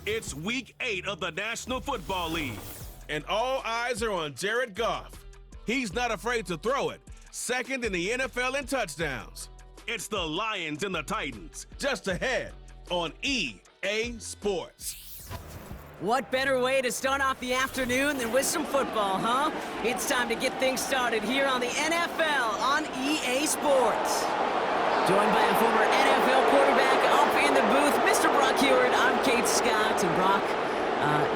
It's Week 8 of the National Football League, And all eyes are on Jared Goff. He's not afraid to throw it. Second in the NFL in touchdowns. it's the Lions and the Titans. Just ahead on EA Sports. What better way to start off the afternoon than with some football, huh? It's time to get things started here on the NFL on EA Sports. Joined by a former NFL quarterback up in the booth, Mr. Brock Heward. I'm Kate Scott, and Brock,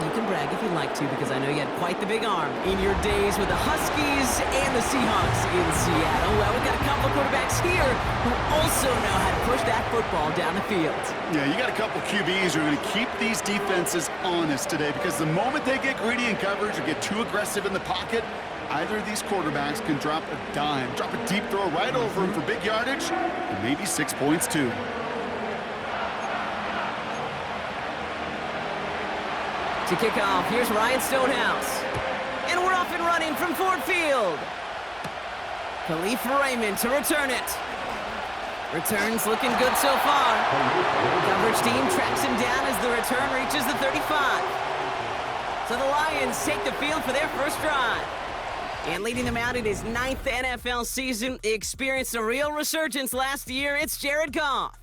you can brag if you'd like to, because I know you had quite the big arm in your days with the Huskies and the Seahawks in Seattle. Well, we've got a couple quarterbacks here who also know how to push that football down the field. Yeah, you got a couple QBs who are going to keep these defenses honest today, because the moment they get greedy in coverage or get too aggressive in the pocket, either of these quarterbacks can drop a dime, drop a deep throw right over him for big yardage, and maybe 6 points too. To kick off, here's Ryan Stonehouse. And we're off and running from Ford Field. Khalif Raymond to return it. Returns looking good so far. Coverage team tracks him down as the return reaches the 35. So the Lions take the field for their first drive. And leading them out in his 9th NFL season, he experienced a real resurgence last year. It's Jared Goff.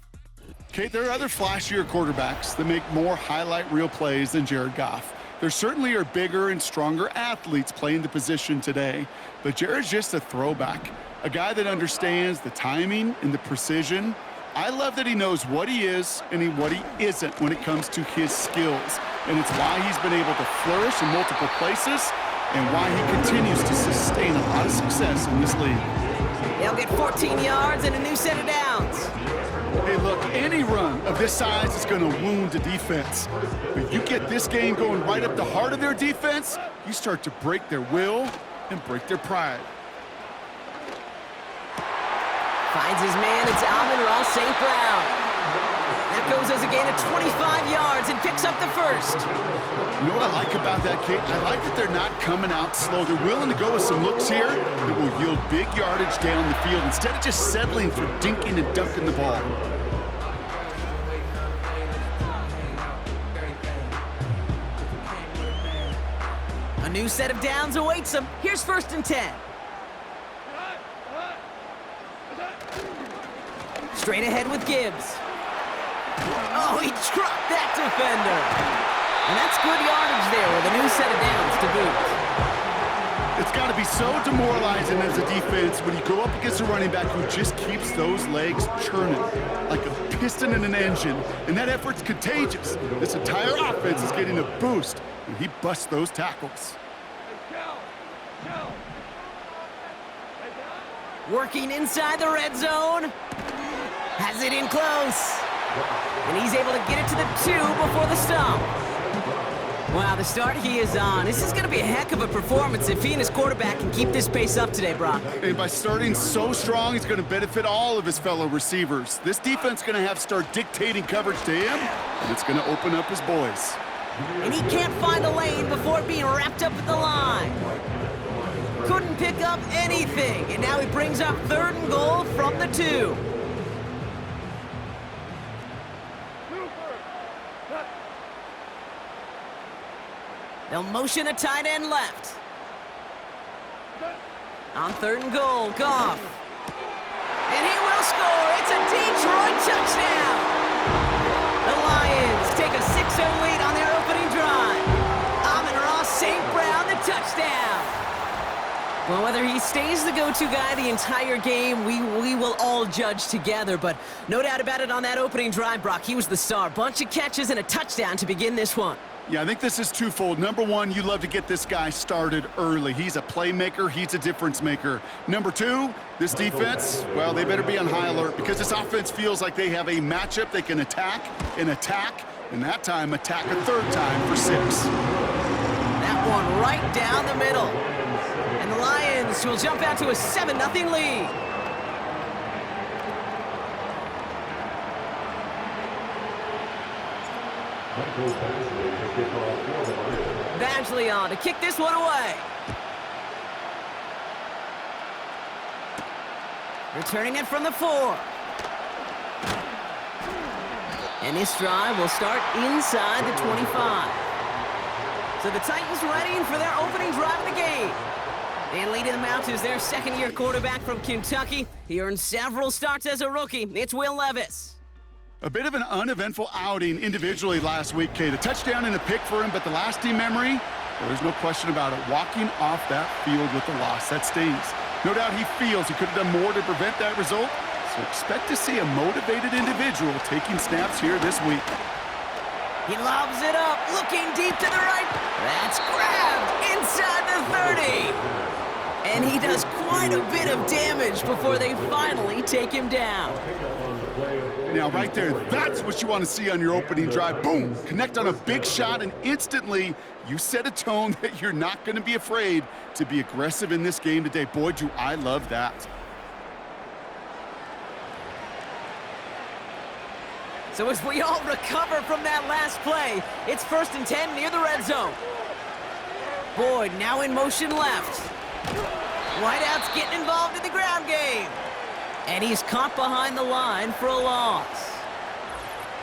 Kate, there are other flashier quarterbacks that make more highlight reel plays than Jared Goff. There certainly are bigger and stronger athletes playing the position today, but Jared's just a throwback, a guy that understands the timing and the precision. I love that he knows what he is and what he isn't when it comes to his skills, and it's why he's been able to flourish in multiple places and why he continues to sustain a lot of success in this league. They'll get 14 yards and a new set of downs. Hey, look, any run of this size is going to wound a defense. If you get this game going right up the heart of their defense, you start to break their will and break their pride. Finds his man, it's Amon-Ra St. Brown. That goes as a gain of 25 yards and picks up the first. You know what I like about that, Kate? I like that they're not coming out slow. They're willing to go with some looks here that will yield big yardage down the field instead of just settling for dinking and dunking the ball. A new set of downs awaits him. Here's 1st and 10. Straight ahead with Gibbs. Oh, he dropped that defender. And that's good yardage there with a new set of downs to boot. It's got to be so demoralizing as a defense when you go up against a running back who just keeps those legs churning like a piston in an engine, and that effort's contagious. This entire offense is getting a boost when he busts those tackles. Working inside the red zone. Has it in close. And he's able to get it to the 2 before the stop. Wow, the start he is on. This is going to be a heck of a performance if he and his quarterback can keep this pace up today, Brock. And by starting so strong, he's going to benefit all of his fellow receivers. This defense is going to have to start dictating coverage to him, and it's going to open up his boys. And he can't find a lane before being wrapped up at the line. Couldn't pick up anything, and now he brings up 3rd and goal from the 2. They'll motion a tight end left. On 3rd and goal, Goff. And he will score. It's a Detroit touchdown. The Lions take a 6-0 lead on their opening drive. Amon-Ra St. Brown, the touchdown. Well, whether he stays the go-to guy the entire game, we will all judge together. But no doubt about it on that opening drive, Brock, he was the star. Bunch of catches and a touchdown to begin this one. Yeah, I think this is twofold. Number one, you love to get this guy started early. He's a playmaker. He's a difference maker. Number two, this defense, well, they better be on high alert because this offense feels like they have a matchup they can attack, and that time attack a 3rd time for 6. That one right down the middle. And the Lions will jump out to a 7-0 lead. Badgley on to kick this one away. Returning it from the 4. And this drive will start inside the 25. So the Titans ready for their opening drive of the game. And leading them out is their second-year quarterback from Kentucky. He earned several starts as a rookie. It's Will Levis. A bit of an uneventful outing individually last week, Kate. A touchdown and a pick for him, but the lasting memory, there's no question about it. Walking off that field with the loss, that stings. No doubt he feels he could have done more to prevent that result, so expect to see a motivated individual taking snaps here this week. He lobs it up, looking deep to the right. That's grabbed inside the 30. And he does quite a bit of damage before they finally take him down. Now, right there, that's what you want to see on your opening drive. Boom! Connect on a big shot, and instantly you set a tone that you're not going to be afraid to be aggressive in this game today. Boy, do I love that. So as we all recover from that last play, it's 1st and 10 near the red zone. Boyd now in motion left. Whiteout's getting involved in the ground game. And he's caught behind the line for a loss.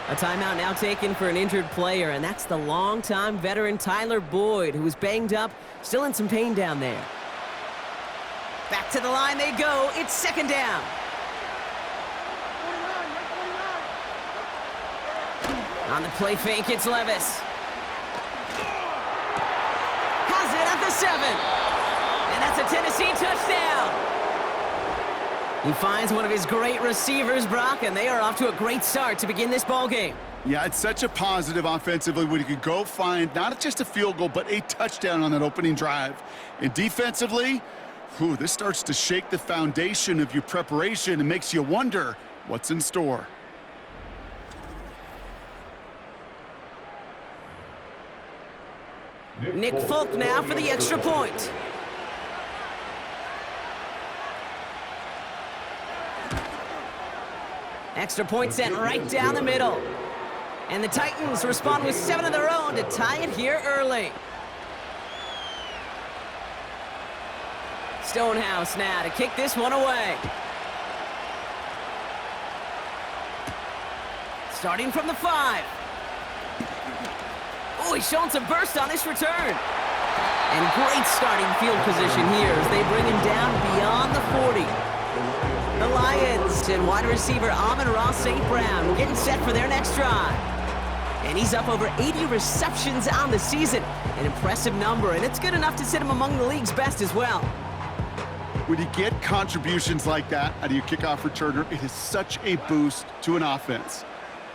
A timeout now taken for an injured player, and that's the longtime veteran Tyler Boyd, who was banged up, still in some pain down there. Back to the line they go. It's 2nd down. On the play fake, it's Levis. Has it at the 7. And that's a Tennessee touchdown. He finds one of his great receivers, Brock, and they are off to a great start to begin this ball game. Yeah, it's such a positive offensively when you could go find not just a field goal, but a touchdown on that opening drive. And defensively, this starts to shake the foundation of your preparation and makes you wonder what's in store. Nick Folk now for the extra point. Extra point sent right down the middle. And the Titans respond with 7 of their own to tie it here early. Stonehouse now to kick this one away. Starting from the 5. Oh, he's showing some burst on this return. And great starting field position here as they bring him down beyond the 40. The Lions and wide receiver Amon-Ra St. Brown getting set for their next drive. And he's up over 80 receptions on the season. An impressive number, and it's good enough to sit him among the league's best as well. When you get contributions like that out of your kickoff returner, it is such a boost to an offense.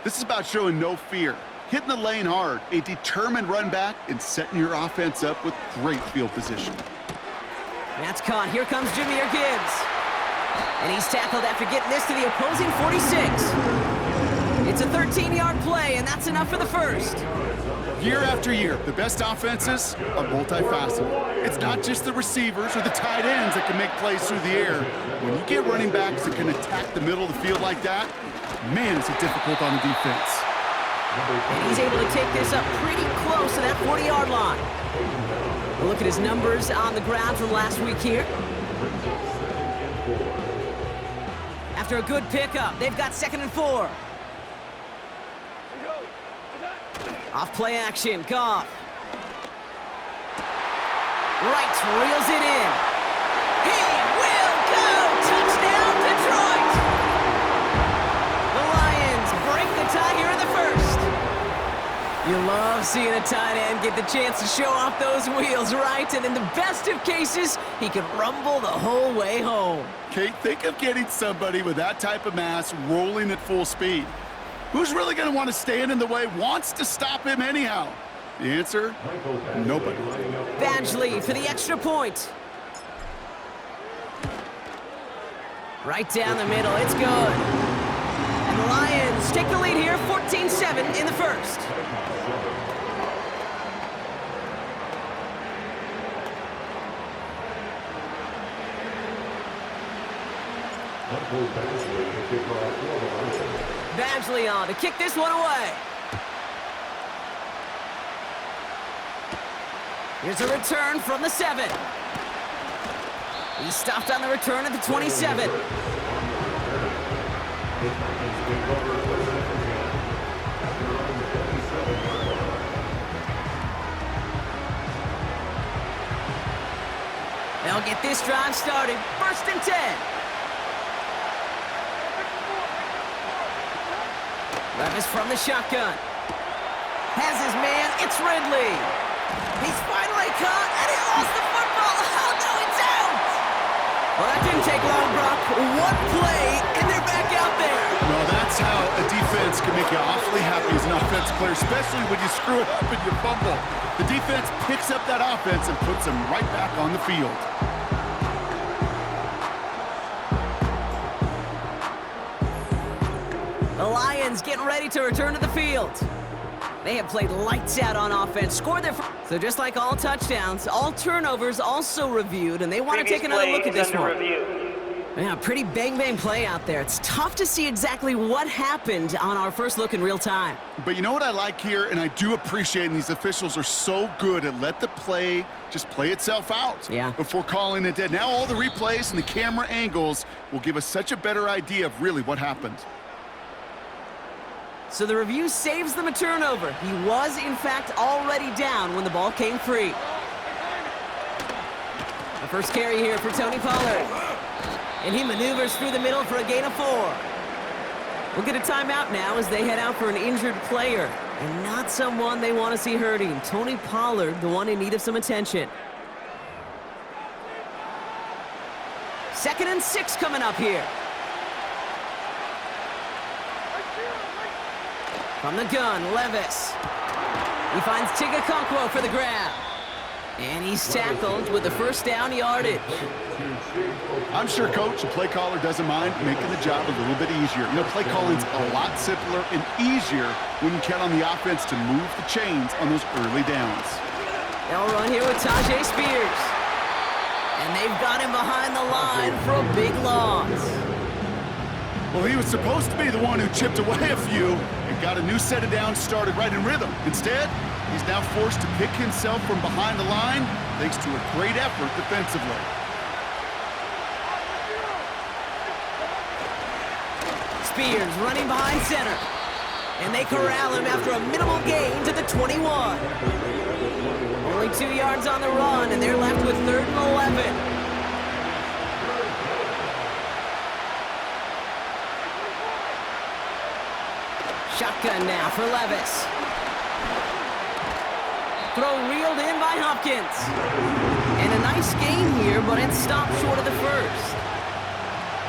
This is about showing no fear, hitting the lane hard, a determined run back, and setting your offense up with great field position. That's caught. Here comes Jahmyr Gibbs. And he's tackled after getting this to the opposing 46. It's a 13-yard play, and that's enough for the first. Year after year, the best offenses are multifaceted. It's not just the receivers or the tight ends that can make plays through the air. When you get running backs that can attack the middle of the field like that, man, is it difficult on the defense. And he's able to take this up pretty close to that 40-yard line. We'll look at his numbers on the ground from last week here. After a good pickup, they've got 2nd and 4. Off play action, Goff. Right, reels it in. He will go! Touchdown, Detroit! The Lions break the tie here in the first. You love seeing a tight end get the chance to show off those wheels, right? And in the best of cases, he can rumble the whole way home. Kate, think of getting somebody with that type of mass rolling at full speed. Who's really going to want to stand in the way, wants to stop him anyhow? The answer, nobody. Badgley for the extra point. Right down the middle, it's good. And the Lions take the lead here, 14-7 in the first. Badgley on to kick this one away. Here's a return from the 7. He stopped on the return at the 27. They'll get this drive started. 1st and 10. Levis from the shotgun. Has his man. It's Ridley. He's finally caught, and he lost the football. Oh, no, it's out. Well, that didn't take long, Brock. One play, and they're back out there. Well, that's how a defense can make you awfully happy as an offensive player, especially when you screw it up and you fumble. The defense picks up that offense and puts them right back on the field. The Lions getting ready to return to the field. They have played lights out on offense, scored their So just like all touchdowns, all turnovers also reviewed, and they want to take another look at this one. Yeah, pretty bang-bang play out there. It's tough to see exactly what happened on our first look in real time. But you know what I like here, and I do appreciate, and these officials are so good at let the play just play itself out before calling it dead. Now all the replays and the camera angles will give us such a better idea of really what happened. So the review saves them a turnover. He was, in fact, already down when the ball came free. The first carry here for Tony Pollard. And he maneuvers through the middle for a gain of 4. We'll get a timeout now as they head out for an injured player. And not someone they want to see hurting. Tony Pollard, the one in need of some attention. 2nd and 6 coming up here. From the gun, Levis. He finds Tigakonkwo for the grab. And he's tackled with the 1st down yardage. I'm sure, Coach, the play caller doesn't mind making the job a little bit easier. You know, play calling's a lot simpler and easier when you count on the offense to move the chains on those early downs. They'll run here with Tajay Spears. And they've got him behind the line for a big loss. Well, he was supposed to be the one who chipped away a few and got a new set of downs started right in rhythm. Instead, he's now forced to pick himself from behind the line thanks to a great effort defensively. Spears running behind center. And they corral him after a minimal gain to the 21. Only 2 yards on the run, and they're left with 3rd and 11. Shotgun now for Levis. Throw reeled in by Hopkins. And a nice gain here, but it stopped short of the 1st.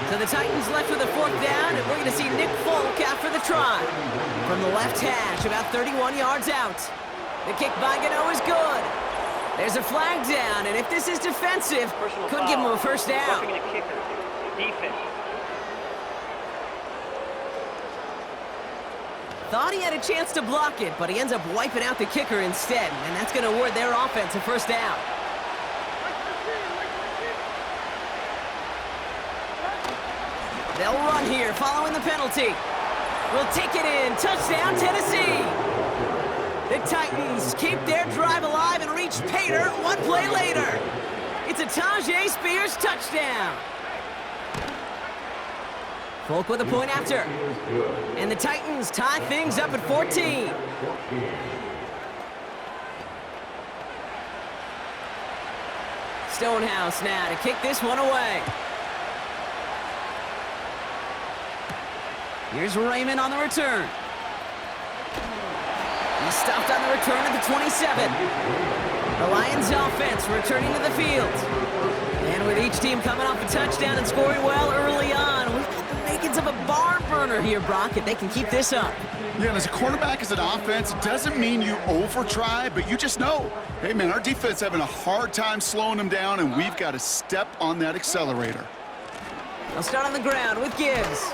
So the Titans left with a 4th down, and we're going to see Nick Folk after the try. From the left hash, about 31 yards out. The kick by Gano is good. There's a flag down, and if this is defensive, could give him a 1st down. Thought he had a chance to block it, but he ends up wiping out the kicker instead, and that's going to award their offense a 1st down. They'll run here following the penalty. We'll take it in. Touchdown, Tennessee. The Titans keep their drive alive and reach pay dirt 1 play later. It's a Tajay Spears touchdown. Folk with a point after. And the Titans tie things up at 14. Stonehouse now to kick this one away. Here's Raymond on the return. He stopped on the return at the 27. The Lions offense returning to the field. And with each team coming off a touchdown and scoring well early on, we've got the makings of a barn burner here, Brock, if they can keep this up. Yeah, and as a quarterback, as an offense, it doesn't mean you over-try, but you just know, hey, man, our defense having a hard time slowing them down, and we've got to step on that accelerator. They'll start on the ground with Gibbs.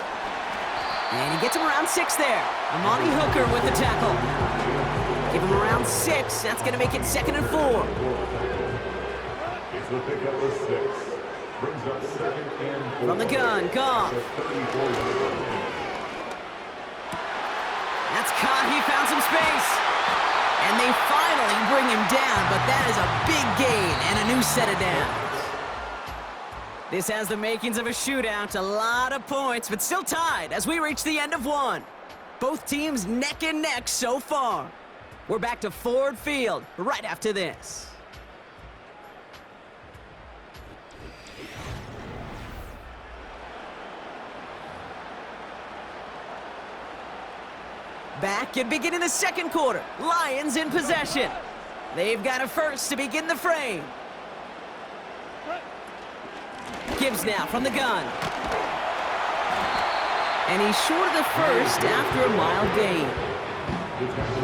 And he gets him around 6 there. Amani Hooker with the tackle. Give him around 6. That's going to make it 2nd and 4. From the gun, Goff. That's caught. He found some space. And they finally bring him down, but that is a big gain and a new set of downs. This has the makings of a shootout. A lot of points, but still tied as we reach the end of 1. Both teams neck and neck so far. We're back to Ford Field right after this. Back and beginning the second quarter. Lions in possession. They've got a first to begin the frame. Gibbs now from the gun. And he's short of the first after a mild gain.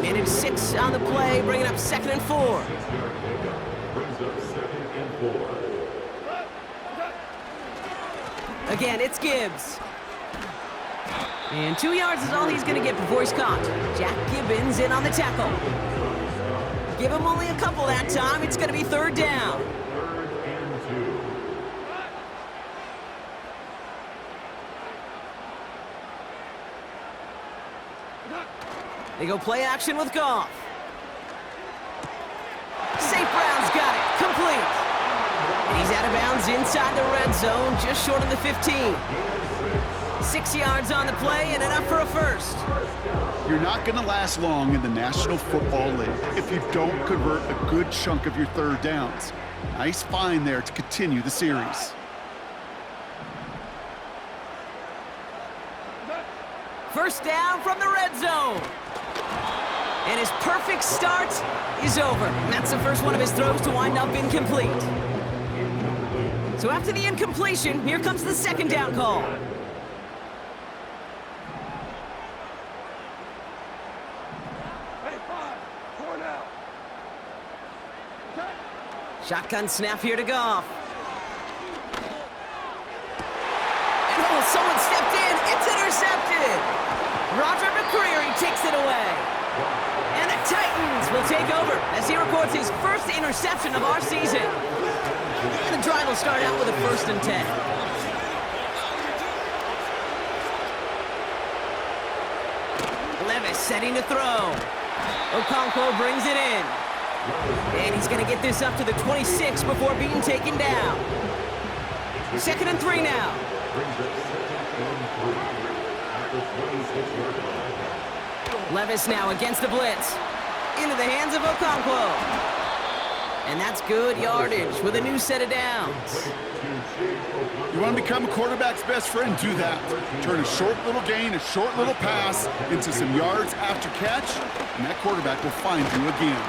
Minute 6 on the play, bringing up 2nd and 4. Again, it's Gibbs. And 2 yards is all he's going to get before he's caught. Jack Gibbons in on the tackle. Give him only a couple that time. It's going to be 3rd down. They go play action with Goff. St. Brown's got it. Complete. And he's out of bounds inside the red zone, just short of the 15. 6 yards on the play and enough for a first. You're not going to last long in the National Football League if you don't convert a good chunk of your 3rd downs. Nice find there to continue the series. First down from the red zone. And his perfect start is over. And that's the first one of his throws to wind up incomplete. So after the incompletion, here comes the 2nd down call. Shotgun snap here to Goff. And oh, someone stepped in. It's intercepted. Roger McCreary takes it away. And the Titans will take over as he records his first interception of our season. And the drive will start out with a 1st and 10. Levis setting to throw. Okonkwo brings it in. And he's going to get this up to the 26 before being taken down. 2nd and 3 now. Levis now against the blitz. Into the hands of Okonkwo. And that's good yardage with a new set of downs. You want to become a quarterback's best friend? Do that. Turn a short little gain, a short little pass into some yards after catch, and that quarterback will find you again.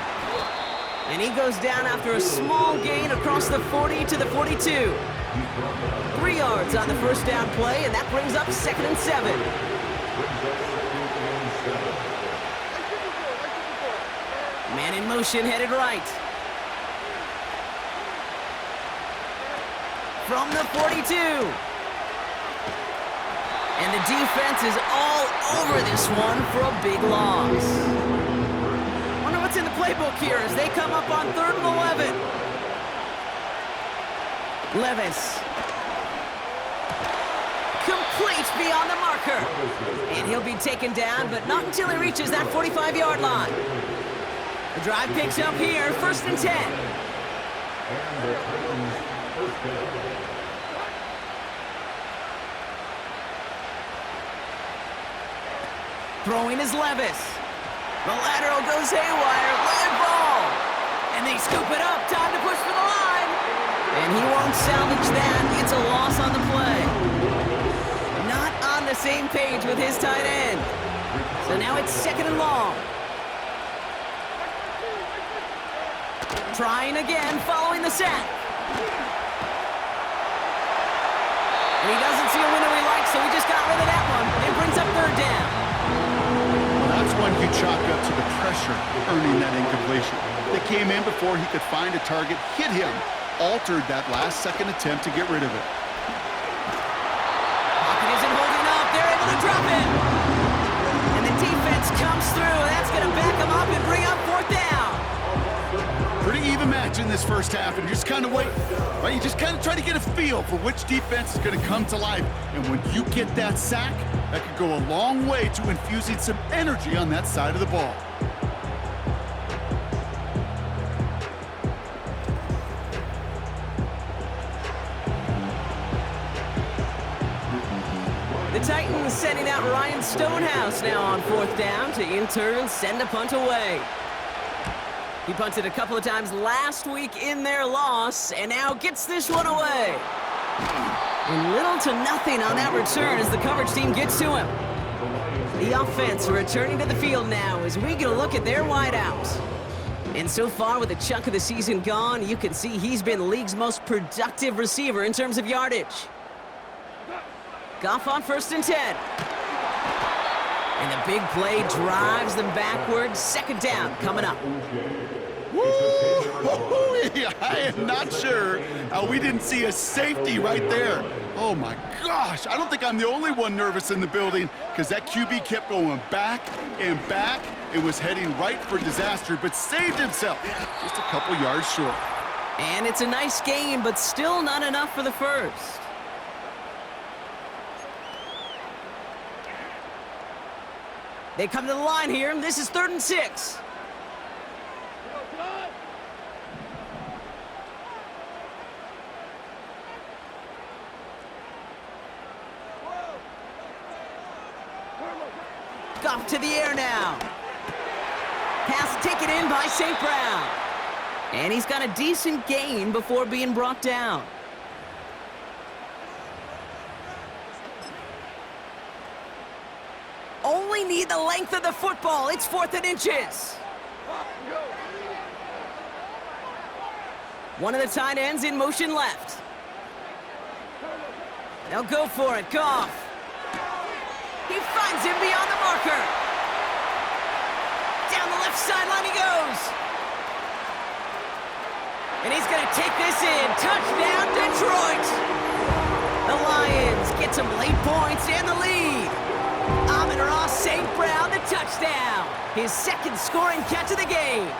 And he goes down after a small gain across the 40 to the 42. 3 yards on the first down play, and that brings up 2nd and 7. Man in motion, headed right. From the 42. And the defense is all over this one for a big loss. Wonder what's in the playbook here as they come up on 3rd and 11. Levis. Complete beyond the marker. And he'll be taken down, but not until he reaches that 45-yard line. The drive picks up here, 1st and 10. Throwing is Levis. The lateral goes haywire, live ball. And they scoop it up, time to push for the line. And he won't salvage that, it's a loss on the play. Not on the same page with his tight end. So now it's 2nd and long. Trying again, following the sack. And he doesn't see a window he likes, so he just got rid of that one. It brings up 3rd down. That's when you chalk up to the pressure earning that incompletion. They came in before he could find a target, hit him, altered that last-second attempt to get rid of it. Pocket isn't holding up. They're able to drop it. And the defense comes through. That's going to back them up and bring up 4th down. Pretty even match in this first half, and you just kind of wait. Right? You just kind of try to get a feel for which defense is going to come to life. And when you get that sack, that could go a long way to infusing some energy on that side of the ball. The Titans sending out Ryan Stonehouse now on 4th down to in turn send a punt away. He punted a couple of times last week in their loss, and now gets this one away. And little to nothing on that return as the coverage team gets to him. The offense returning to the field now as we get a look at their wideouts. And so far, with a chunk of the season gone, you can see he's been the league's most productive receiver in terms of yardage. Goff on 1st and 10. And the big play drives them backwards. 2nd down coming up. Woo! I am not sure how we didn't see a safety right there. Oh my gosh, I don't think I'm the only one nervous in the building because that QB kept going back and back. It was heading right for disaster, but saved himself just a couple yards short. And it's a nice gain, but still not enough for the first. They come to the line here. This is 3rd and 6. Goff to the air now. Pass taken in by St. Brown. And he's got a decent gain before being brought down. Only need the length of the football. It's 4th and inches. One of the tight ends in motion left. They'll go for it. Goff. He finds him beyond the marker. Down the left sideline he goes. And he's going to take this in. Touchdown, Detroit. The Lions get some late points and the lead. Amon-Ra St. Brown, the touchdown. His 2nd scoring catch of the game.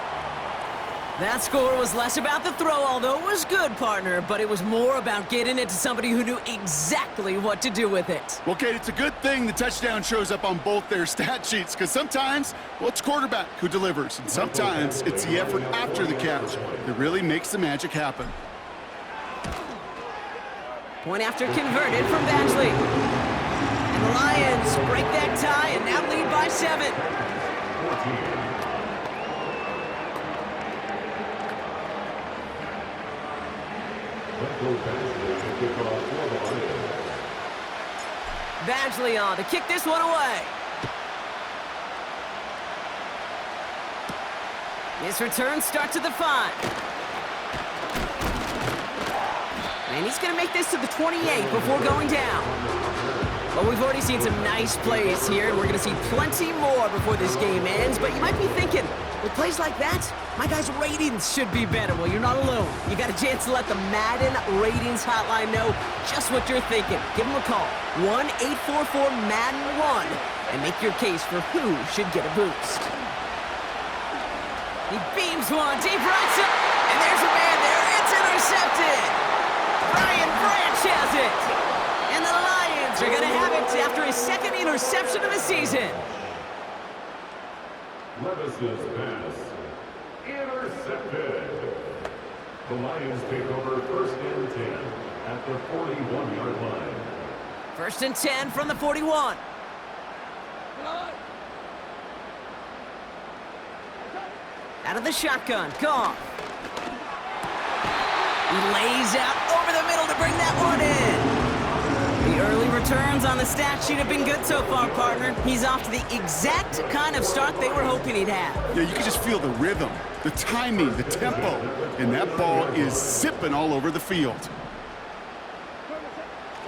That score was less about the throw, although it was good, partner, but it was more about getting it to somebody who knew exactly what to do with it. Well, Kate, it's a good thing the touchdown shows up on both their stat sheets because sometimes, well, it's quarterback who delivers, and sometimes it's the effort after the catch that really makes the magic happen. Point after converted from Badgley. And the Lions break that tie and now lead by 7. Badgley on to kick this one away. His return starts at the 5. And he's going to make this to the 28 before going down. Well, we've already seen some nice plays here, and we're going to see plenty more before this game ends. But you might be thinking, with plays like that, my guys' ratings should be better. Well, you're not alone. You got a chance to let the Madden ratings hotline know just what you're thinking. Give them a call, 1-844-MADDEN-1, and make your case for who should get a boost. He beams one deep right side, and there's a man there. It's intercepted. Brian Branch has it. And the Lions are going to have it after his 2nd interception of the season. Levis's pass intercepted. The Lions take over 1st and 10 at the 41-yard line. 1st and 10 from the 41. Out of the shotgun, Goff. He lays out over the middle to bring that one in. The early returns on the stat sheet have been good so far, partner. He's off to the exact kind of start they were hoping he'd have. Yeah, you can just feel the rhythm, the timing, the tempo, and that ball is zipping all over the field.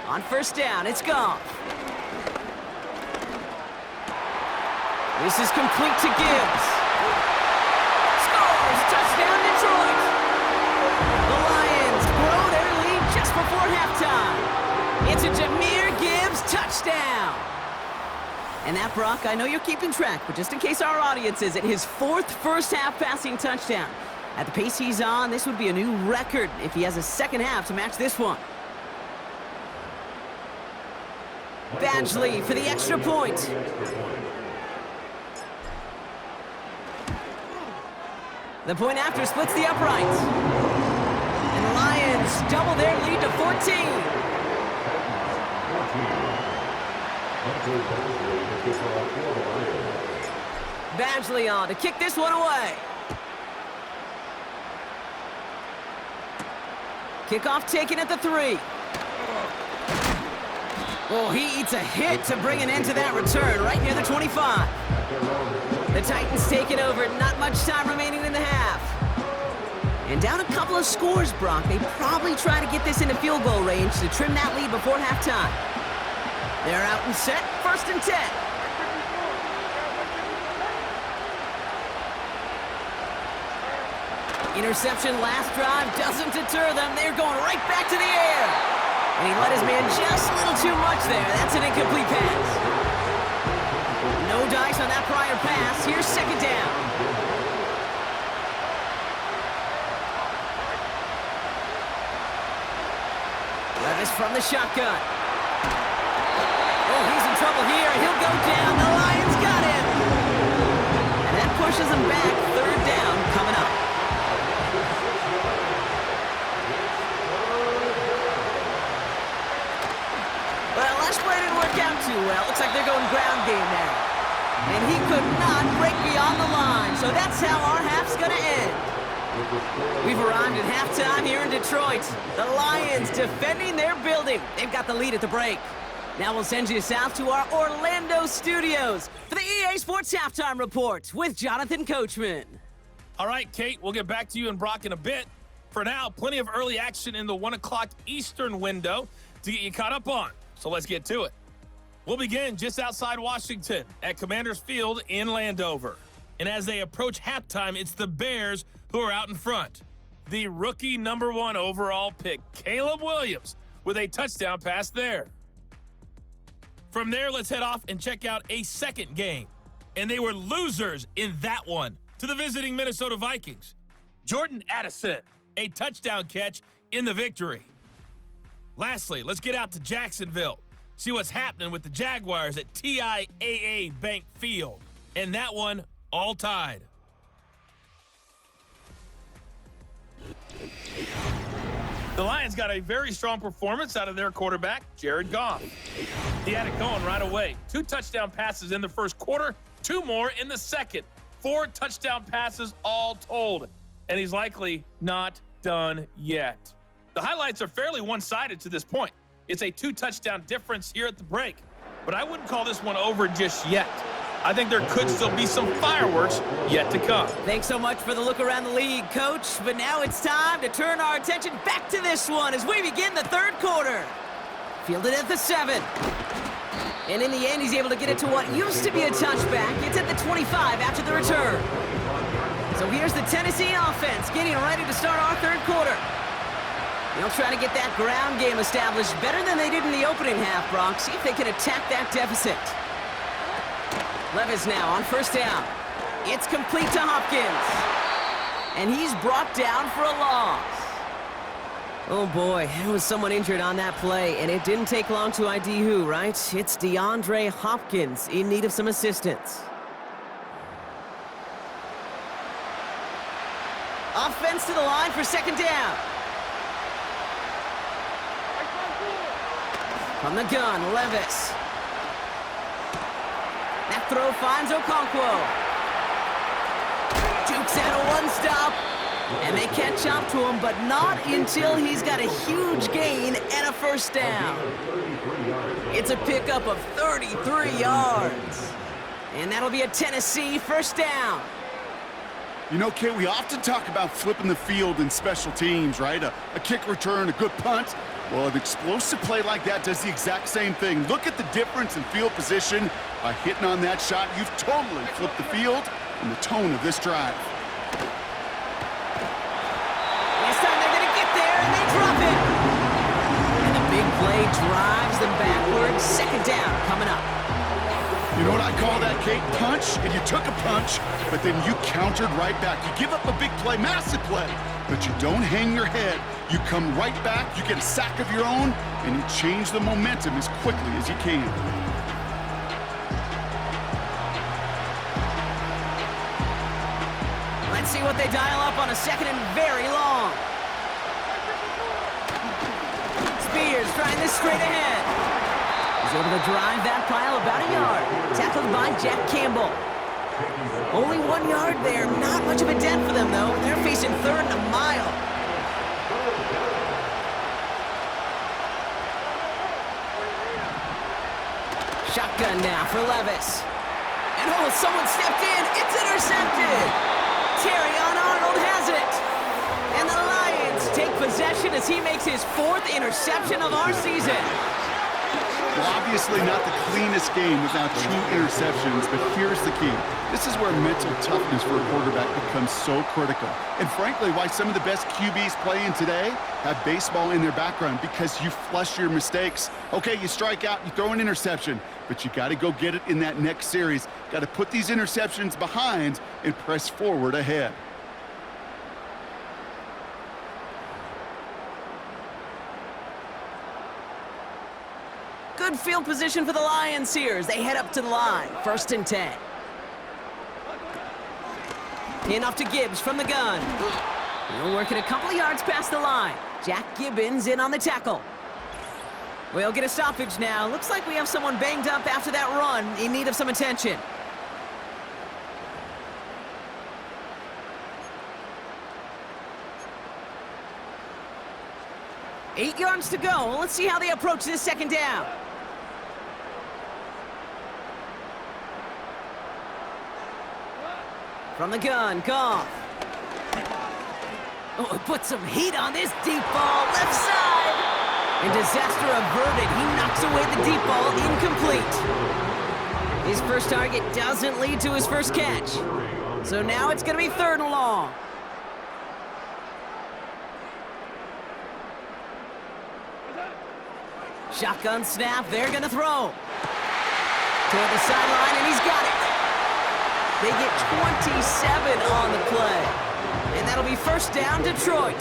On 1st down, it's Goff. This is complete to Gibbs. Scores! Touchdown, Detroit! The Lions grow their lead just before halftime. It's a Jahmyr Gibbs touchdown. And that, Brock, I know you're keeping track, but just in case our audience isn't, his 4th first-half passing touchdown. At the pace he's on, this would be a new record if he has a 2nd half to match this one. Badgley for the extra point. The point after splits the uprights. And the Lions double their lead to 14. Badgley on to kick this one away. Kickoff taken at the 3. Oh, he eats a hit to bring an end to that return right near the 25. The Titans taking over. Not much time remaining in the half. And down a couple of scores, Brock. They probably try to get this into field goal range to trim that lead before halftime. They're out and set. 1st and 10. Interception last drive doesn't deter them. They're going right back to the air. And he let his man just a little too much there. That's an incomplete pass. No dice on that prior pass. Here's 2nd down. Levis from the shotgun. Oh, he's in trouble here. He'll go down. The Lions got him. And that pushes him back. 3rd down coming up. Well, last play didn't work out too well. Looks like they're going ground game now. And he could not break beyond the line. So that's how our half's going to end. We've arrived at halftime here in Detroit. The Lions defending their building. They've got the lead at the break. Now we'll send you south to our Orlando studios for the EA Sports Halftime Report with Jonathan Coachman. All right, Kate, we'll get back to you and Brock in a bit. For now, plenty of early action in the 1 o'clock Eastern window to get you caught up on. So let's get to it. We'll begin just outside Washington at Commanders Field in Landover. And as they approach halftime, it's the Bears who are out in front. The rookie #1 overall pick, Caleb Williams, with a touchdown pass there. From there, let's head off and check out a second game. And they were losers in that one to the visiting Minnesota Vikings. Jordan Addison, a touchdown catch in the victory. Lastly, let's get out to Jacksonville. See what's happening with the Jaguars at TIAA Bank Field. And that one all tied. The Lions got a very strong performance out of their quarterback, Jared Goff. He had it going right away. 2 touchdown passes in the first quarter, 2 more in the second. 4 touchdown passes all told. And he's likely not done yet. The highlights are fairly one-sided to this point. It's a 2 touchdown difference here at the break. But I wouldn't call this one over just yet. I think there could still be some fireworks yet to come. Thanks so much for the look around the league, Coach. But now it's time to turn our attention back to this one as we begin the 3rd quarter. Fielded at the 7. And in the end, he's able to get it to what used to be a touchback. It's at the 25 after the return. So here's the Tennessee offense getting ready to start our 3rd quarter. They'll try to get that ground game established better than they did in the opening half, Brock. See if they can attack that deficit. Levis now on 1st down. It's complete to Hopkins. And he's brought down for a loss. Oh boy, there was someone injured on that play, and it didn't take long to ID who, right? It's DeAndre Hopkins in need of some assistance. Offense to the line for 2nd down. From the gun, Levis. That throw finds Okonkwo. Dukes out a 1-stop. And they catch up to him, but not until he's got a huge gain and a 1st down. It's a pickup of 33 yards. And that'll be a Tennessee 1st down. You know, Kate, we often talk about flipping the field in special teams, right? A kick return, a good punt. Well, an explosive play like that does the exact same thing. Look at the difference in field position. By hitting on that shot, you've totally flipped the field and the tone of this drive. This time they're going to get there, and they drop it. And the big play drives them backwards. 2nd down coming up. You know what I call that, Kate? Punch, and you took a punch, but then you countered right back. You give up a big play, massive play, but you don't hang your head. You come right back, you get a sack of your own, and you change the momentum as quickly as you can. Let's see what they dial up on a 2nd and very long. Spears trying this straight ahead. He's able to drive that pile about a yard. Tackled by Jack Campbell. Only 1 yard there. Not much of a dent for them, though. They're facing 3rd and a mile. Shotgun now for Levis. And oh, someone stepped in. It's intercepted. Terrion Arnold has it. And the Lions take possession as he makes his 4th interception of our season. Well, obviously not the cleanest game without 2 interceptions, but here's the key. This is where mental toughness for a quarterback becomes so critical. And frankly, why some of the best QBs playing today have baseball in their background, because you flush your mistakes. Okay, you strike out, you throw an interception, but you got to go get it in that next series. Got to put these interceptions behind and press forward ahead. Good field position for the Lions here as they head up to the line. 1st and 10. In off to Gibbs from the gun. We're working a couple of yards past the line. Jack Gibbons in on the tackle. We'll get a stoppage now. Looks like we have someone banged up after that run, in need of some attention. Eight yards to go. Let's see how they approach this 2nd down. From the gun, Goff. Oh, put some heat on this deep ball, left side. And disaster averted. He knocks away the deep ball, incomplete. His first target doesn't lead to his first catch. So now it's going to be 3rd and long. Shotgun snap, they're going to throw. Toward the sideline, and he's got it. They get 27 on the play. And that'll be 1st down, Detroit.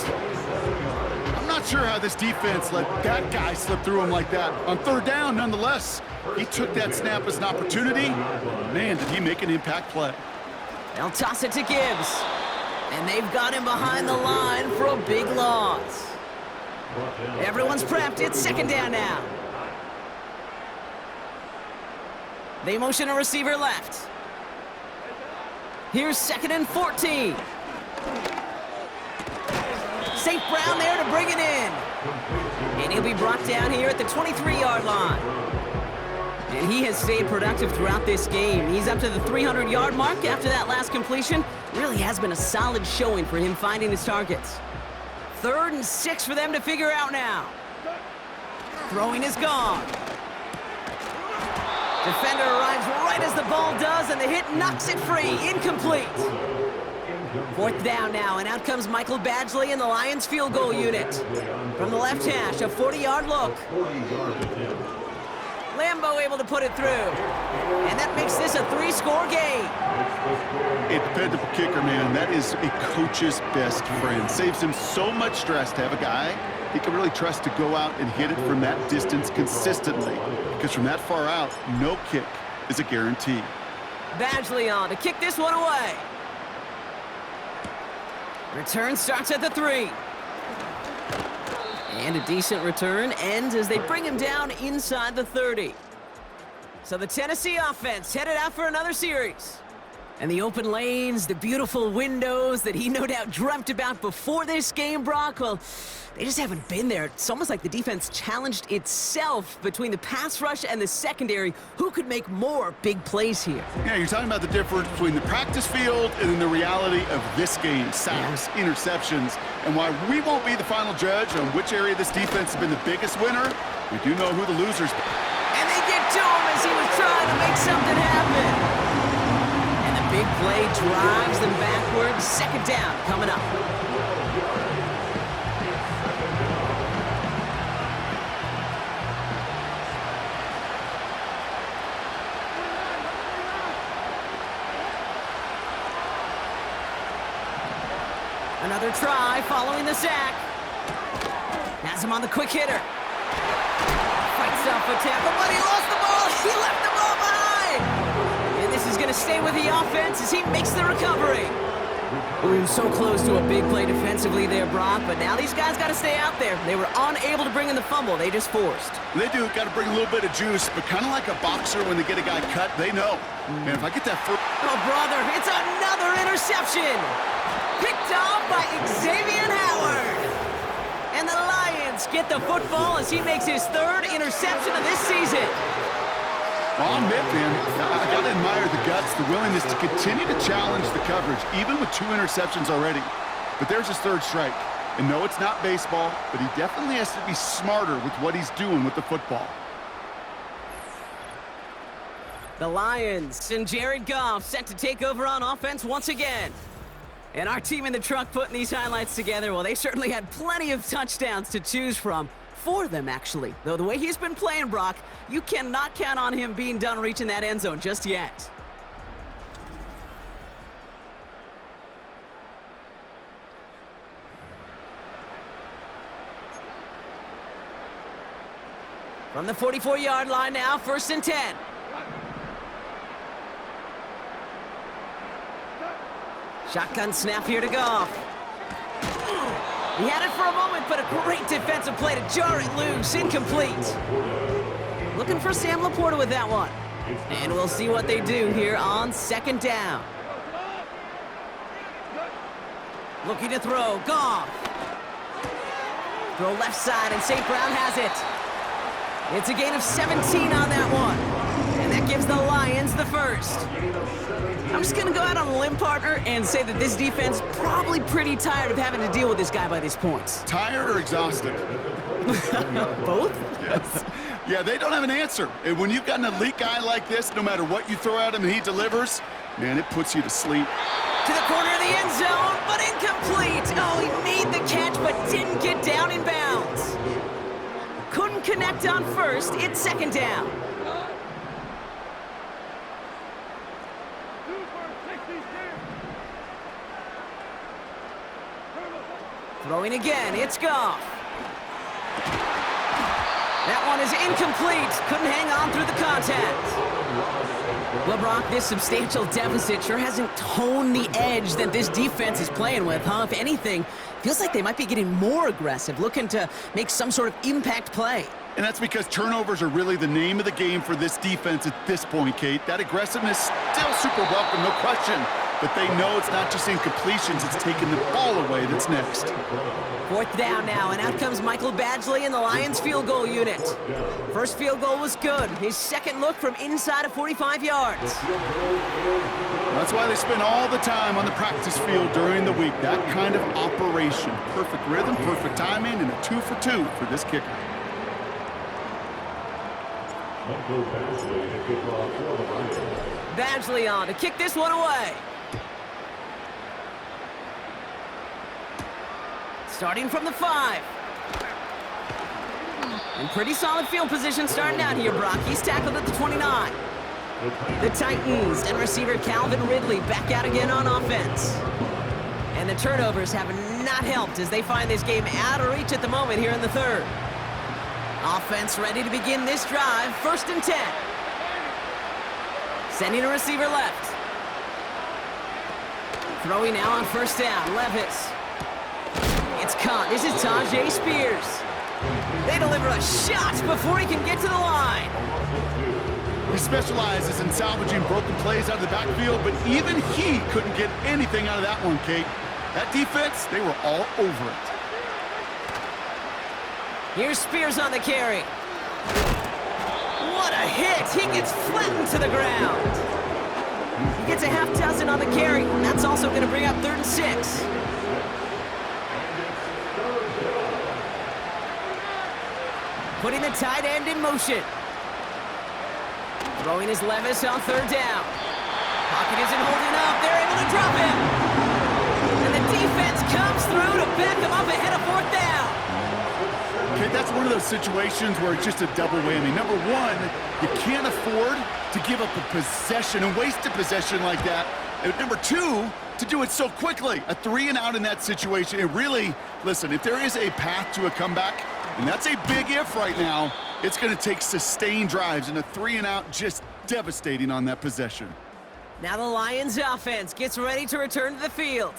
I'm not sure how this defense let that guy slip through him like that. On 3rd down, nonetheless, he took that snap as an opportunity. Man, did he make an impact play. They'll toss it to Gibbs. And they've got him behind the line for a big loss. Everyone's prepped. It's 2nd down now. They motion a receiver left. Here's 2nd and 14. St. Brown there to bring it in. And he'll be brought down here at the 23-yard line. And he has stayed productive throughout this game. He's up to the 300-yard mark after that last completion. Really has been a solid showing for him finding his targets. 3rd and 6 for them to figure out now. Throwing is gone. Defender arrives right as the ball does, and the hit knocks it free. Incomplete. 4th down now, and out comes Michael Badgley in the Lions field goal unit. From the left hash, a 40-yard look. Lambeau able to put it through. And that makes this a 3-score game. A dependable kicker, man. That is a coach's best friend. Saves him so much stress to have a guy he can really trust to go out and hit it from that distance consistently. Because from that far out, no kick is a guarantee. Badgley on to kick this one away. Return starts at the 3. And a decent return ends as they bring him down inside the 30. So the Tennessee offense headed out for another series. And the open lanes, the beautiful windows that he no doubt dreamt about before this game, Brock, well, they just haven't been there. It's almost like the defense challenged itself between the pass rush and the secondary. Who could make more big plays here? Yeah, you're talking about the difference between the practice field and then the reality of this game. Sacks, interceptions, and why we won't be the final judge on which area this defense has been the biggest winner, we do know who the losers are. And they get to him as he was trying to make something happen. Big play drives them backwards. 2nd down coming up. Another try following the sack. Has him on the quick hitter. Fights off a tackle, but he lost the ball. He left the ball behind. This is going to stay with the offense as he makes the recovery. Ooh, so close to a big play defensively there, Brock, but now these guys got to stay out there. They were unable to bring in the fumble. They just forced. They do. Got to bring a little bit of juice, but kind of like a boxer when they get a guy cut, they know. Man, if I get that first... Oh, brother, it's another interception. Picked off by Xavier Howard. And the Lions get the football as he makes his 3rd interception of this season. Well, I'll admit, man, I got to admire the guts, the willingness to continue to challenge the coverage, even with 2 interceptions already. But there's his 3rd strike. And no, it's not baseball, but he definitely has to be smarter with what he's doing with the football. The Lions and Jared Goff set to take over on offense once again. And our team in the truck putting these highlights together, well, they certainly had plenty of touchdowns to choose from. 4 of them, actually. Though the way he's been playing, Brock, you cannot count on him being done reaching that end zone just yet. From the 44-yard line now, 1st and 10. Shotgun snap here to Goff. He had it for a moment, but a great defensive play to jar it loose. Incomplete. Looking for Sam Laporta with that one. And we'll see what they do here on 2nd down. Looking to throw. Goff. Throw left side, and St. Brown has it. It's a gain of 17 on that one. And that gives the Lions the 1st. I'm just going to go out on a limb, partner, and say that this defense probably pretty tired of having to deal with this guy by this point. Tired or exhausted? Both? Yes. Yeah, they don't have an answer. And when you've got an elite guy like this, no matter what you throw at him and he delivers, man, it puts you to sleep. To the corner of the end zone, but incomplete. Oh, he made the catch, but didn't get down in bounds. Couldn't connect on 1st. It's 2nd down. Throwing again, it's Goff. That one is incomplete. Couldn't hang on through the contact. Well, Brock, this substantial deficit sure hasn't toned the edge that this defense is playing with, huh? If anything, feels like they might be getting more aggressive, looking to make some sort of impact play. And that's because turnovers are really the name of the game for this defense at this point, Kate. That aggressiveness still super welcome, no question. But they know it's not just incompletions, it's taking the ball away that's next. 4th down now, and out comes Michael Badgley in the Lions field goal unit. First field goal was good. His 2nd look from inside of 45 yards. That's why they spend all the time on the practice field during the week. That kind of operation. Perfect rhythm, perfect timing, and a 2 for 2 for this kicker. Badgley on to kick this one away. Starting from the 5. And pretty solid field position starting out here, Brock. He's tackled at the 29. The Titans and receiver Calvin Ridley back out again on offense. And the turnovers have not helped as they find this game out of reach at the moment here in the 3rd. Offense ready to begin this drive. 1st and 10. Sending a receiver left. Throwing now on 1st down. Levis. It's caught. This is Tajay Spears. They deliver a shot before he can get to the line. He specializes in salvaging broken plays out of the backfield, but even he couldn't get anything out of that one, Kate. That defense, they were all over it. Here's Spears on the carry. What a hit! He gets flattened to the ground. He gets a half dozen on the carry. That's also going to bring up 3rd and 6. Putting the tight end in motion. Throwing his Levis on 3rd down. Pocket isn't holding up. They're able to drop him. And the defense comes through to back him up ahead of 4th down. Okay, that's one of those situations where it's just a double whammy. Number one, you can't afford to give up a possession and waste a possession like that. And number two, to do it so quickly. A 3 and out in that situation. It really, listen, if there is a path to a comeback, and that's a big if right now, it's going to take sustained drives, and a 3 and out just devastating on that possession. Now the Lions offense gets ready to return to the field.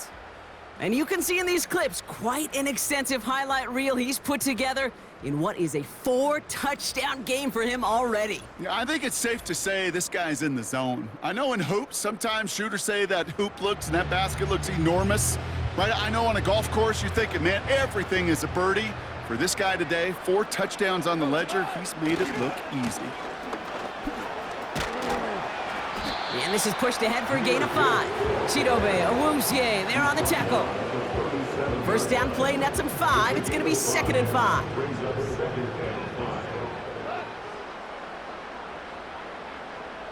And you can see in these clips quite an extensive highlight reel he's put together in what is a 4-touchdown game for him already. Yeah, I think it's safe to say this guy's in the zone. I know in hoops, sometimes shooters say that hoop looks and that basket looks enormous. Right? I know on a golf course, you're thinking, man, everything is a birdie. For this guy today, 4 touchdowns on the ledger, he's made it look easy. And this is pushed ahead for a gain of 5. Chidobe Awuzie there on the tackle. First down play nets him 5. It's going to be 2nd and 5.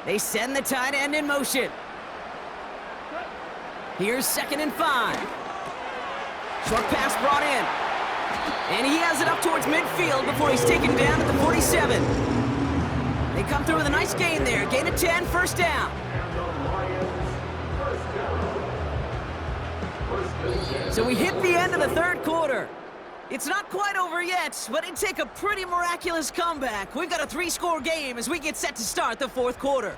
They send the tight end in motion. Here's 2nd and 5. Short pass brought in. And he has it up towards midfield before he's taken down at the 47. They come through with a nice gain there. Gain of 10, first down. So we hit the end of the 3rd quarter. It's not quite over yet, but it'd take a pretty miraculous comeback. We've got a 3-score game as we get set to start the 4th quarter.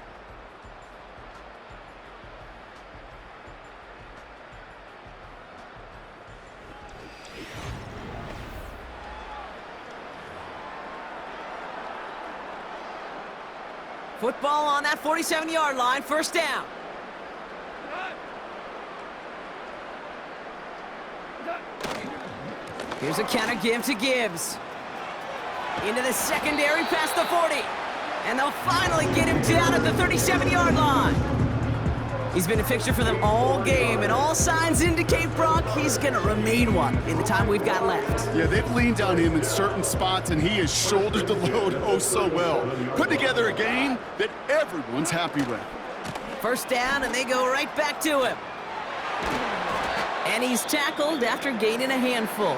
Football on that 47-yard line, first down. Here's a counter give to Gibbs. Into the secondary past the 40. And they'll finally get him down at the 37-yard line. He's been a fixture for them all game, and all signs indicate, Brock, he's going to remain one in the time we've got left. Yeah, they've leaned on him in certain spots, and he has shouldered the load oh so well. Put together a game that everyone's happy with. First down, and they go right back to him. And he's tackled after gaining a handful.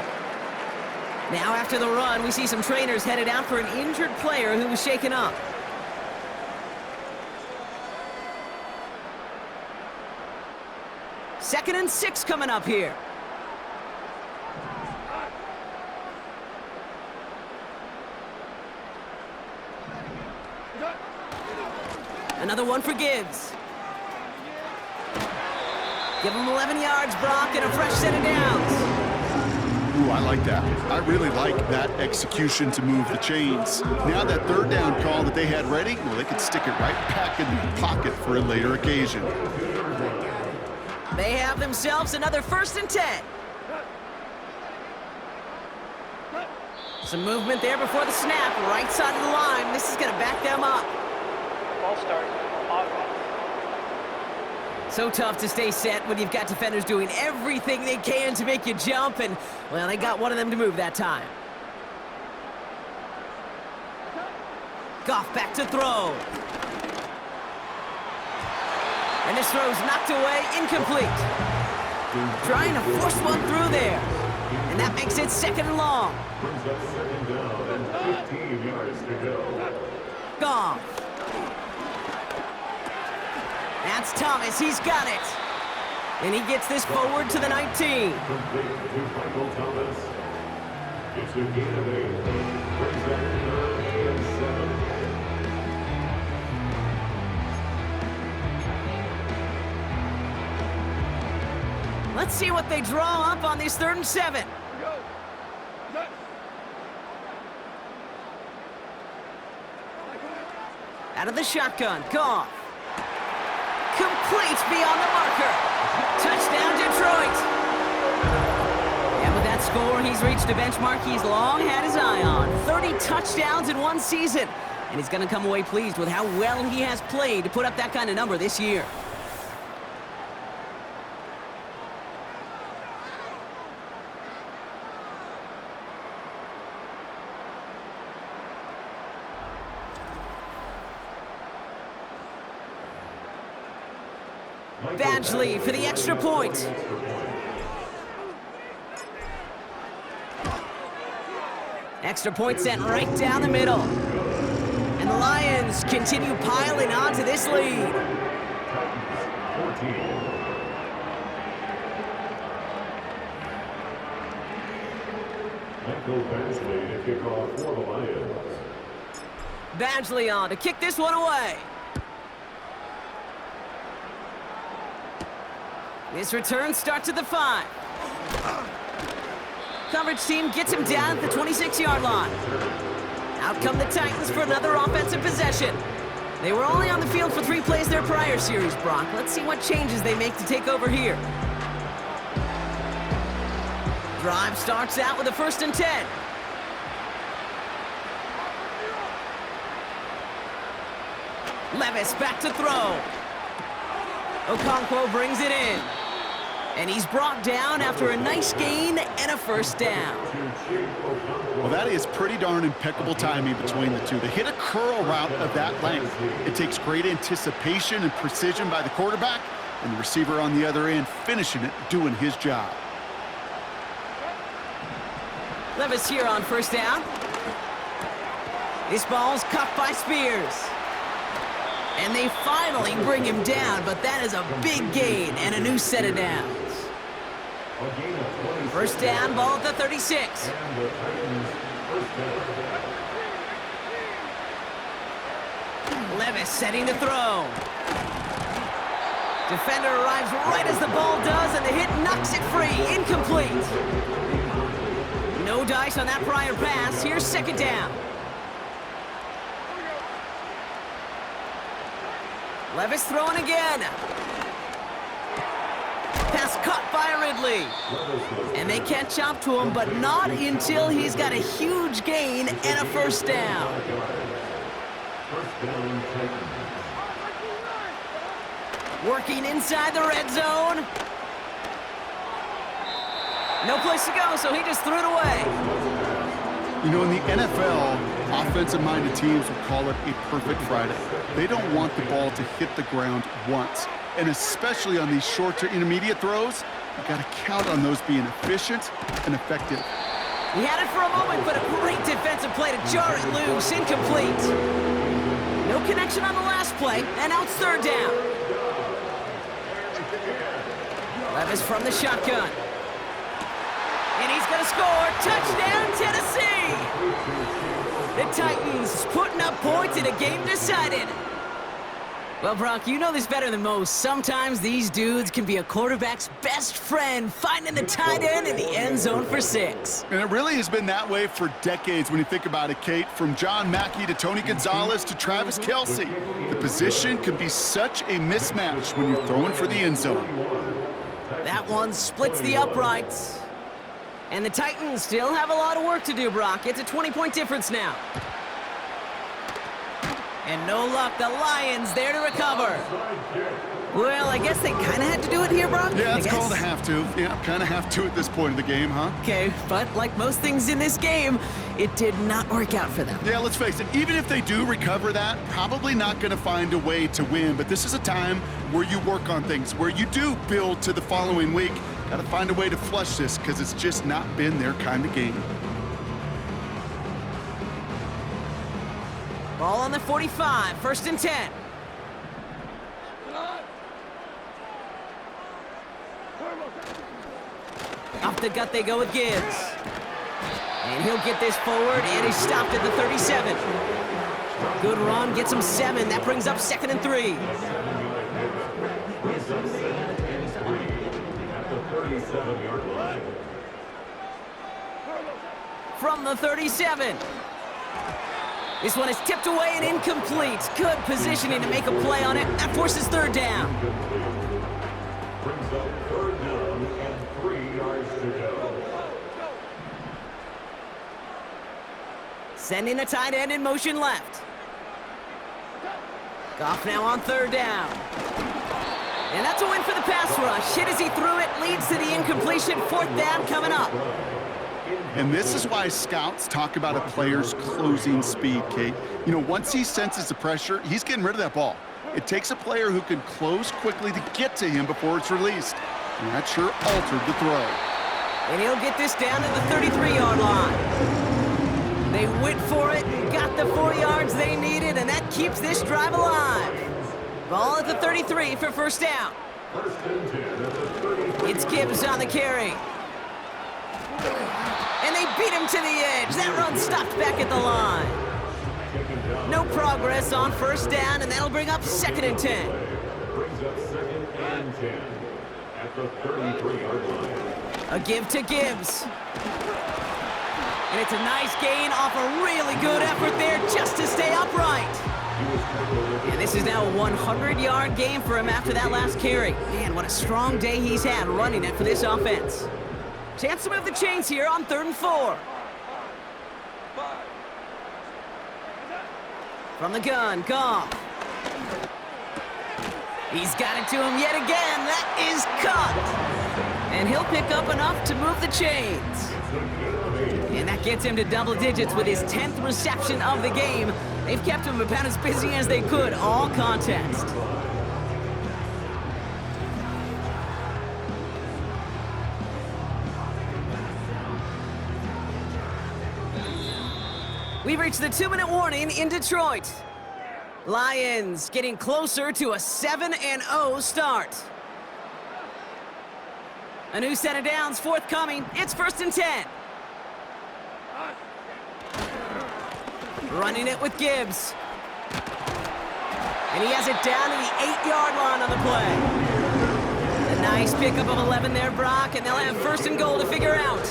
Now after the run, we see some trainers headed out for an injured player who was shaken up. Second and 6 coming up here. Another one for Gibbs. Give him 11 yards, Brock, and a fresh set of downs. Ooh, I like that. I really like that execution to move the chains. Now that 3rd down call that they had ready, well, they could stick it right back in the pocket for a later occasion. They have themselves another 1st and 10. Some movement there before the snap, right side of the line. This is going to back them up. Ball start. So tough to stay set when you've got defenders doing everything they can to make you jump, and, well, they got one of them to move that time. Goff back to throw. And this throw's knocked away, incomplete. Trying to force one through there. And that makes it 2nd and long. Brings up 2nd down and 15 yards to go. Goff. That's Thomas, he's got it. And he gets this forward to the 19. Complete to Michael Thomas. It's a gain of 8. Brings up 3rd and 7. Let's see what they draw up on this 3rd and 7. Out of the shotgun, Goff. Complete beyond the marker. Touchdown, Detroit. And with that score, he's reached a benchmark he's long had his eye on. 30 touchdowns in one season. And he's going to come away pleased with how well he has played to put up that kind of number this year. Badgley for the extra point. Extra point sent right down the middle. And the Lions continue piling on to this lead. Michael Badgley to kick off for the Lions. Badgley on to kick this one away. This return starts at the 5. Coverage team gets him down at the 26-yard line. Out come the Titans for another offensive possession. They were only on the field for 3 plays their prior series, Brock. Let's see what changes they make to take over here. Drive starts out with a 1st and 10. Levis back to throw. Okonkwo brings it in. And he's brought down after a nice gain and a first down. Well, that is pretty darn impeccable timing between the two. They hit a curl route of that length. It takes great anticipation and precision by the quarterback, and the receiver on the other end finishing it, doing his job. Levis here on first down. This ball's caught by Spears. And they finally bring him down, but that is a big gain and a new set of downs. First down, ball at the 36. Levis setting to throw. Defender arrives right as the ball does, and the hit knocks it free. Incomplete. No dice on that prior pass. Here's second down. Levis throwing again. Pass caught by Ridley. And they catch up to him, but not until he's got a huge gain and a first down. Working inside the red zone. No place to go, so he just threw it away. You know, in the NFL, offensive-minded teams will call it a perfect Friday. They don't want the ball to hit the ground once. And especially on these short to intermediate throws, you've got to count on those being efficient and effective. He had it for a moment, but a great defensive play to jar it loose. Incomplete. No connection on the last play, and now it's third down. Levis from the shotgun. And he's going to score. Touchdown, Tennessee! The Titans putting up points in a game decided. Well, Brock, you know this better than most. Sometimes these dudes can be a quarterback's best friend, finding the tight end in the end zone for 6. And it really has been that way for decades when you think about it, Kate. From John Mackey to Tony Gonzalez to Travis Kelce. The position can be such a mismatch when you're throwing for the end zone. That one splits the uprights. And the Titans still have a lot of work to do, Brock. It's a 20-point difference now. And no luck, the Lions there to recover. Well, I guess they kind of had to do it here, Brock. Yeah, it's called a have to. Yeah, kind of have to at this point in the game, huh? Okay, but like most things in this game, it did not work out for them. Yeah, let's face it, even if they do recover that, probably not going to find a way to win. But this is a time where you work on things, where you do build to the following week. Got to find a way to flush this because it's just not been their kind of game. Ball on the 45, first and 10. Off the gut they go with Gibbs. And he'll get this forward, and he's stopped at the 37. Good run, gets him 7. That brings up second and 3. From the 37. This one is tipped away and incomplete. Good positioning to make a play on it. That forces third down. Brings up third down and 3 yards to go. Sending the tight end in motion left. Goff now on third down. And that's a win for the pass rush. Hit as he threw it, leads to the incompletion. Fourth down coming up. And this is why scouts talk about a player's closing speed, Kate. You know, once he senses the pressure, he's getting rid of that ball. It takes a player who can close quickly to get to him before it's released. And that sure altered the throw. And he'll get this down to the 33-yard line. They went for it and got the 4 yards they needed, and that keeps this drive alive. Ball at the 33 for first down. It's Gibbs on the carry. And they beat him to the edge. That run stopped back at the line. No progress on first down, and that'll bring up second and 10. Brings up second and 10 at the 33-yard line. A give to Gibbs. And it's a nice gain off a really good effort there just to stay upright. And this is now a 100-yard game for him after that last carry. Man, what a strong day he's had running it for this offense. Chance to move the chains here on 3rd and 4. From the gun, Goff. He's got it to him yet again. That is caught. And he'll pick up enough to move the chains. And that gets him to double digits with his 10th reception of the game. They've kept him about as busy as they could all contest. We've reached the 2-minute warning in Detroit. Lions getting closer to a 7-0 start. A new set of downs forthcoming. It's 1st and 10. Running it with Gibbs. And he has it down to the 8-yard line on the play. A nice pickup of 11 there, Brock, and they'll have 1st and goal to figure out.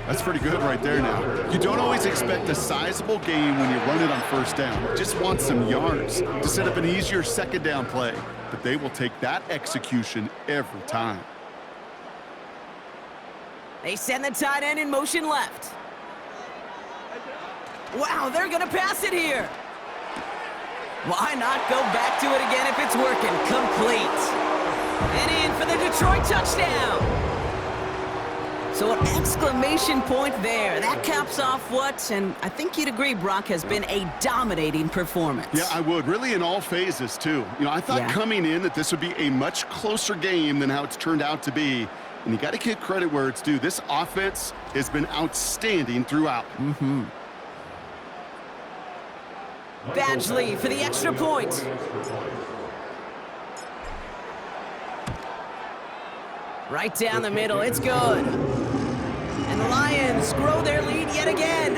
That's pretty good right there now. You don't always expect a sizable gain when you run it on 1st down. You just want some yards to set up an easier 2nd down play. But they will take that execution every time. They send the tight end in motion left. Wow, they're going to pass it here. Why not go back to it again if it's working? Complete. And in for the Detroit touchdown. So an exclamation point there. That caps off what, and I think you'd agree, Brock, has been a dominating performance. Yeah, I would. Really in all phases, too. You know, I thought coming in that this would be a much closer game than how it's turned out to be. And you got to give credit where it's due. This offense has been outstanding throughout. Badgley for the extra point. Right down the middle, it's good. And the Lions grow their lead yet again.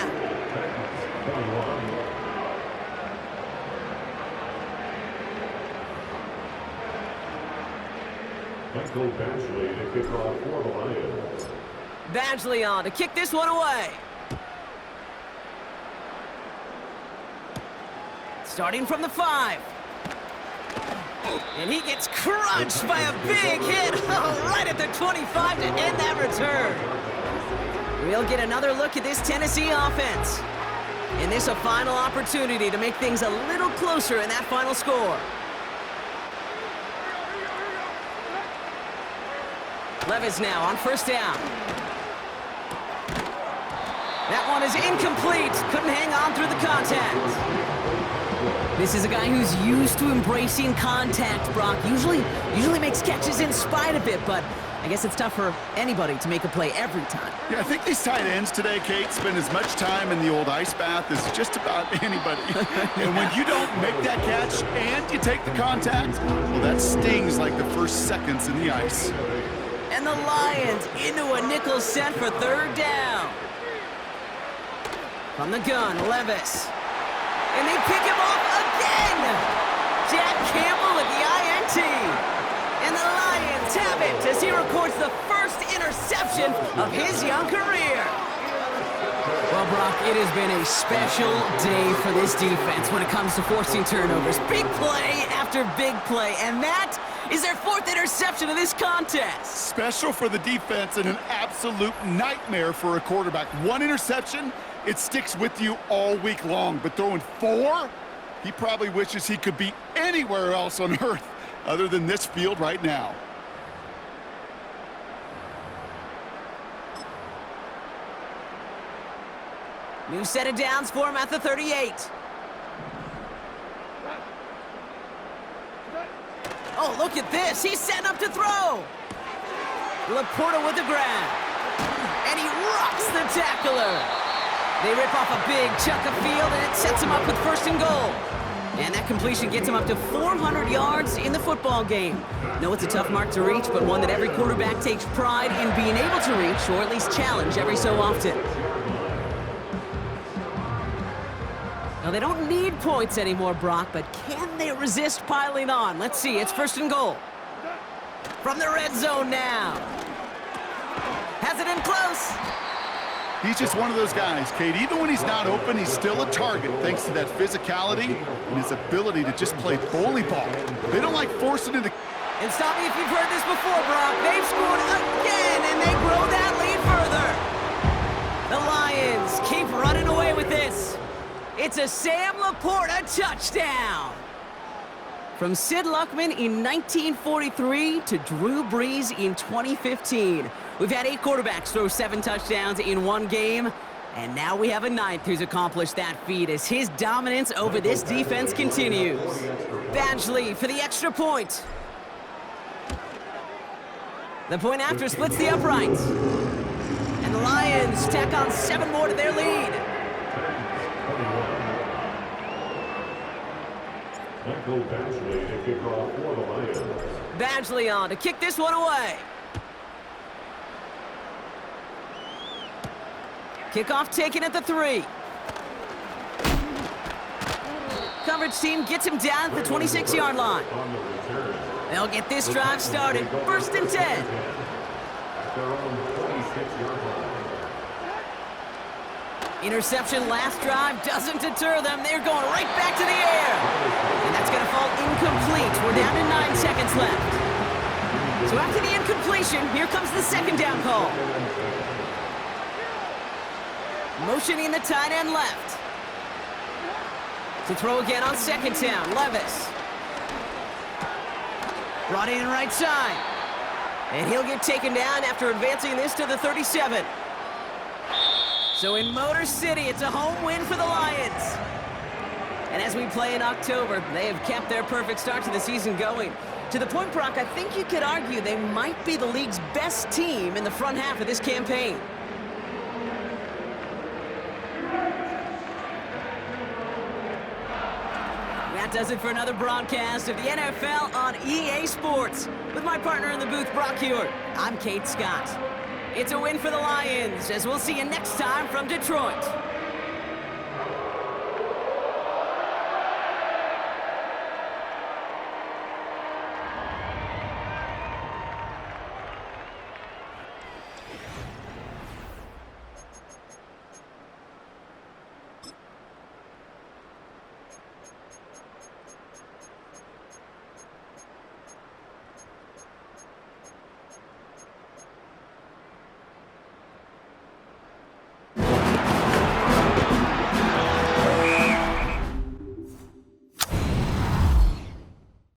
Michael Badgley to kick off for the Lions. Badgley on to kick this one away. Starting from the 5. And he gets crunched by a big hit right at the 25 to end that return. We'll get another look at this Tennessee offense. And this a final opportunity to make things a little closer in that final score. Levis now on 1st down. That one is incomplete. Couldn't hang on through the contact. This is a guy who's used to embracing contact, Brock. Usually makes catches in spite of it, but I guess it's tough for anybody to make a play every time. Yeah, I think these tight ends today, Kate, spend as much time in the old ice bath as just about anybody. And when you don't make that catch and you take the contact, well, that stings like the first seconds in the ice. And the Lions into a nickel set for 3rd down. From the gun, Levis. And they pick him off again! Jack Campbell with the INT. And the Lions have it as he records the 1st interception of his young career. Well, Brock, it has been a special day for this defense when it comes to forcing turnovers. Big play after big play, and that is their 4th interception of this contest. Special for the defense and an absolute nightmare for a quarterback. 1 interception, it sticks with you all week long. But throwing 4, he probably wishes he could be anywhere else on earth other than this field right now. New set of downs for him at the 38. Oh, look at this. He's setting up to throw. Laporta with the grab. And he rocks the tackler. They rip off a big chunk of field, and it sets him up with 1st and goal. And that completion gets him up to 400 yards in the football game. No, it's a tough mark to reach, but one that every quarterback takes pride in being able to reach, or at least challenge every so often. Now, they don't need points anymore, Brock, but can they resist piling on? Let's see. It's 1st and goal. From the red zone now. Has it in close. He's just one of those guys, Kate. Even when he's not open, he's still a target thanks to that physicality and his ability to just play bully ball. They don't like forcing it. And stop me if you've heard this before, Brock. They've scored again, and they grow that lead further. The Lions keep running away with this. It's a Sam Laporta touchdown. From Sid Luckman in 1943 to Drew Brees in 2015. We've had 8 quarterbacks throw 7 touchdowns in one game, and now we have a 9th who's accomplished that feat as his dominance over this defense continues. Badgley for the extra point. The point after splits the uprights. And the Lions tack on 7 more to their lead. Michael Badgley to kick off for the Lions. Badgley on to kick this one away. Kickoff taken at the 3. Coverage team gets him down at the 26-yard line. On the return. They'll get this drive started. 1st and 10. At their own 26-yard line. Interception last drive doesn't deter them. They're going right back to the air. And that's going to fall incomplete. We're down to 9 seconds left. So after the incompletion, here comes the 2nd down call. Motioning the tight end left. To throw again on 2nd down, Levis. Brought in right side. And he'll get taken down after advancing this to the 37. So in Motor City, it's a home win for the Lions. And as we play in October, they have kept their perfect start to the season going. To the point, Brock, I think you could argue they might be the league's best team in the front half of this campaign. That does it for another broadcast of the NFL on EA Sports. With my partner in the booth, Brock Hewitt, I'm Kate Scott. It's a win for the Lions, as we'll see you next time from Detroit.